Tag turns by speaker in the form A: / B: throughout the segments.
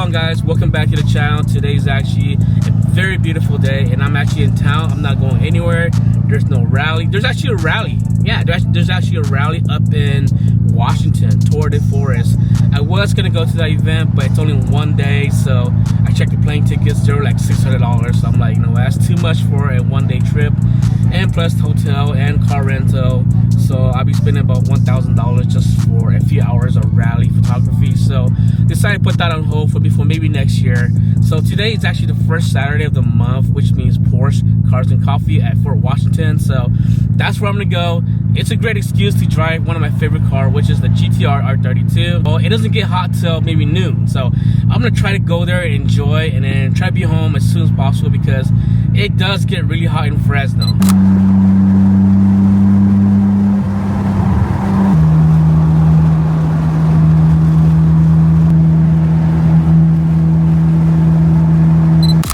A: Guys, welcome back to the channel. Today's actually a very beautiful day and I'm actually in town. I'm not going anywhere. There's no rally. There's actually a rally. Yeah, there's actually a rally up in Washington, Tour de Forest. I was gonna go to that event, but it's only one day, so I checked the plane tickets. They were like $600, so I'm like, you know, that's too much for a one-day trip, and plus hotel and car rental. So I'll be spending about $1,000 just for a few hours of rally photography. So decided to put that on hold for maybe next year. So today is actually the first Saturday of the month, which means Porsche Cars and Coffee at Fort Washington. So that's where I'm gonna go. It's a great excuse to drive one of my favorite cars, which is the GTR R32. Well, it doesn't get hot till maybe noon, so I'm gonna try to go there and enjoy, and then try to be home as soon as possible because it does get really hot in Fresno.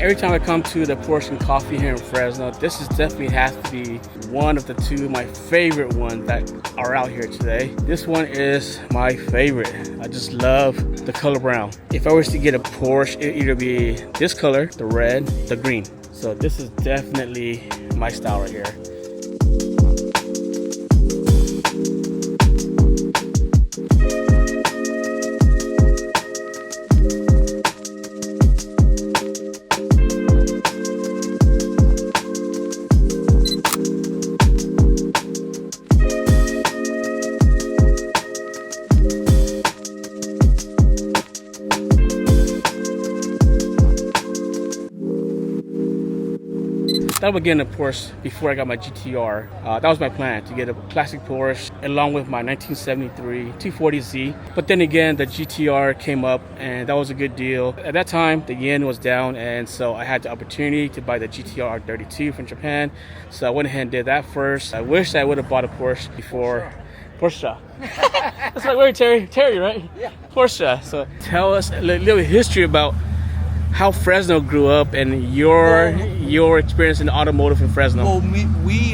A: Every time I come to the Porsche and Coffee here in Fresno, this is definitely has to be one of the two of my favorite ones that are out here today. This one is my favorite. I just love the color brown. If I was to get a Porsche, it'd either be this color, the red, the green. So this is definitely my style right here. I thought about getting a Porsche before I got my GTR. That was my plan, to get a classic Porsche along with my 1973 240Z. But then again, the GTR came up and that was a good deal. At that time, the yen was down, and so I had the opportunity to buy the GTR R32 from Japan. So I went ahead and did that first. I wish I would have bought a Porsche before. Porsche. That's my word, Terry. Terry, right? Yeah. Porsche. So tell us a little history about how Fresno grew up and your experience in automotive in Fresno.
B: Well, we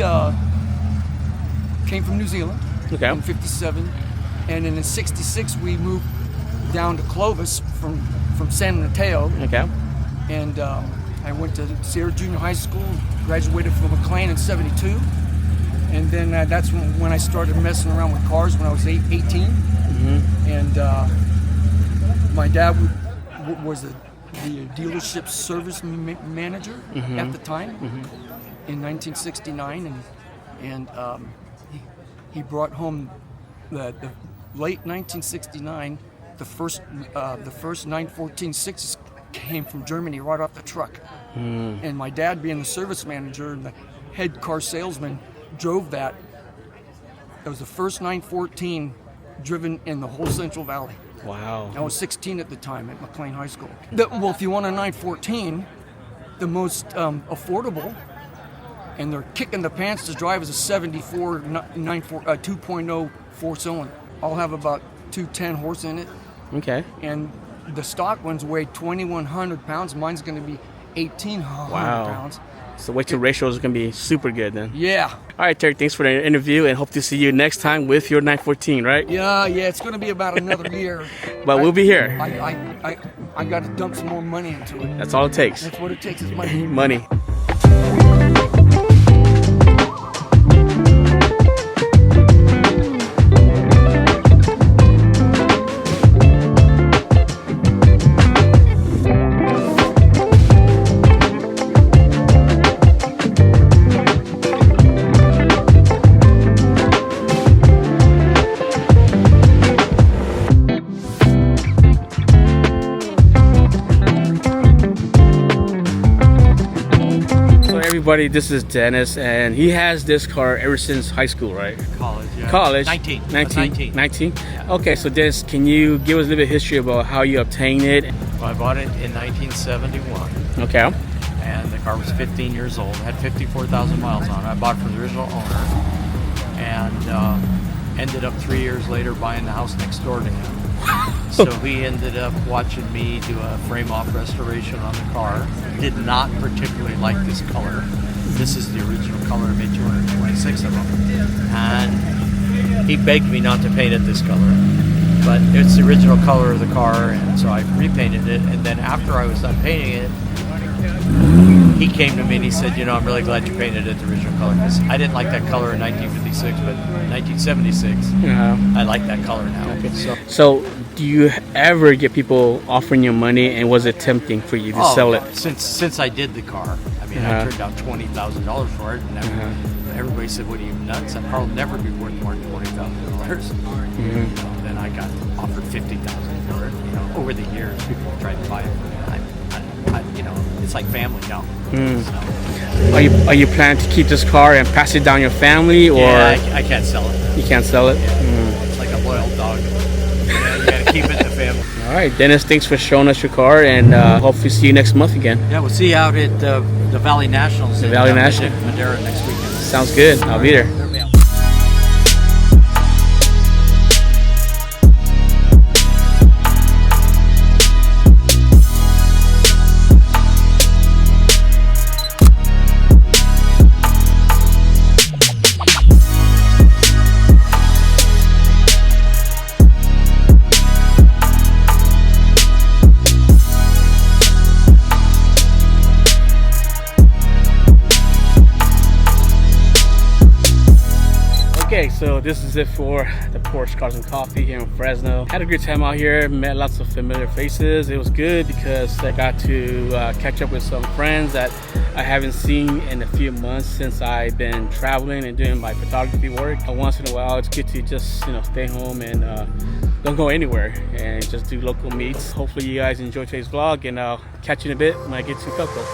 B: came from New Zealand in '57, and then in '66 we moved down to Clovis from San Mateo.
A: Okay.
B: And I went to Sierra Junior High School, graduated from McLean in '72, and then that's when I started messing around with cars when I was 18. Mm-hmm. And my dad was the dealership service manager at the time in 1969, and he brought home the late 1969 the first 914.6s came from Germany right off the truck. And my dad, being the service manager and the head car salesman, drove that. It was the first 914 driven in the whole Central Valley.
A: Wow.
B: I was 16 at the time at McLean High School. Well, if you want a 914, the most affordable, and they're kicking the pants to drive, is a 74 2.0 four-cylinder. I'll have about 210 horse in it. Okay. And the stock ones weigh 2,100 pounds. Mine's going to be 1,800 pounds.
A: So weight to ratio is going to be super good then.
B: Yeah.
A: All right, Terry, thanks for the interview, and hope to see you next time with your 914, right?
B: Yeah, it's going to be about another year.
A: But we'll be here.
B: I got to dump some more money into it.
A: That's all it takes.
B: That's what it takes, is money.
A: Money. Everybody, this is Dennis, and he has this car ever since high school, right?
C: College, yeah.
A: College?
C: 19.
A: 19? Yeah. Okay, so Dennis, can you give us a little bit of history about how you obtained it?
C: Well, I bought it in 1971.
A: Okay.
C: And the car was 15 years old, had 54,000 miles on it. I bought it from the original owner. And ended up 3 years later buying the house next door to him. So he ended up watching me do a frame-off restoration on the car. Did not particularly like this color. This is the original color. I made 226 of them. And he begged me not to paint it this color. But it's the original color of the car, and so I repainted it. And then after I was done painting it, he came to me and he said, you know, I'm really glad you painted it the original color, because I didn't like that color in 1956, but 1976, I like that color now.
A: Okay. So do you ever get people offering you money, and was it tempting for you to sell it?
C: Since I did the car, I mean, I turned down $20,000 for it, and everybody said, what are you, nuts? That car will never be worth more than $20,000. Then I got offered $50,000 for it. You know, over the years, people tried to buy it. You know, it's like family now. So.
A: Are you planning to keep this car and pass it down your family, or?
C: Yeah, I can't sell it.
A: You can't sell it?
C: Yeah. It's like a loyal dog. You gotta keep it in the family.
A: All right, Dennis, thanks for showing us your car, and hopefully see you next month again.
C: Yeah, we'll see you out at the Valley Nationals.
A: The Valley National?
C: Madera next weekend.
A: Sounds good. I'll be there. Okay, so this is it for the Porsche Cars and Coffee here in Fresno. Had a great time out here, met lots of familiar faces. It was good because I got to catch up with some friends that I haven't seen in a few months since I've been traveling and doing my photography work. Once in a while, it's good to just, you know, stay home and don't go anywhere and just do local meets. Hopefully you guys enjoy today's vlog, and I'll catch you in a bit when I get to Coco.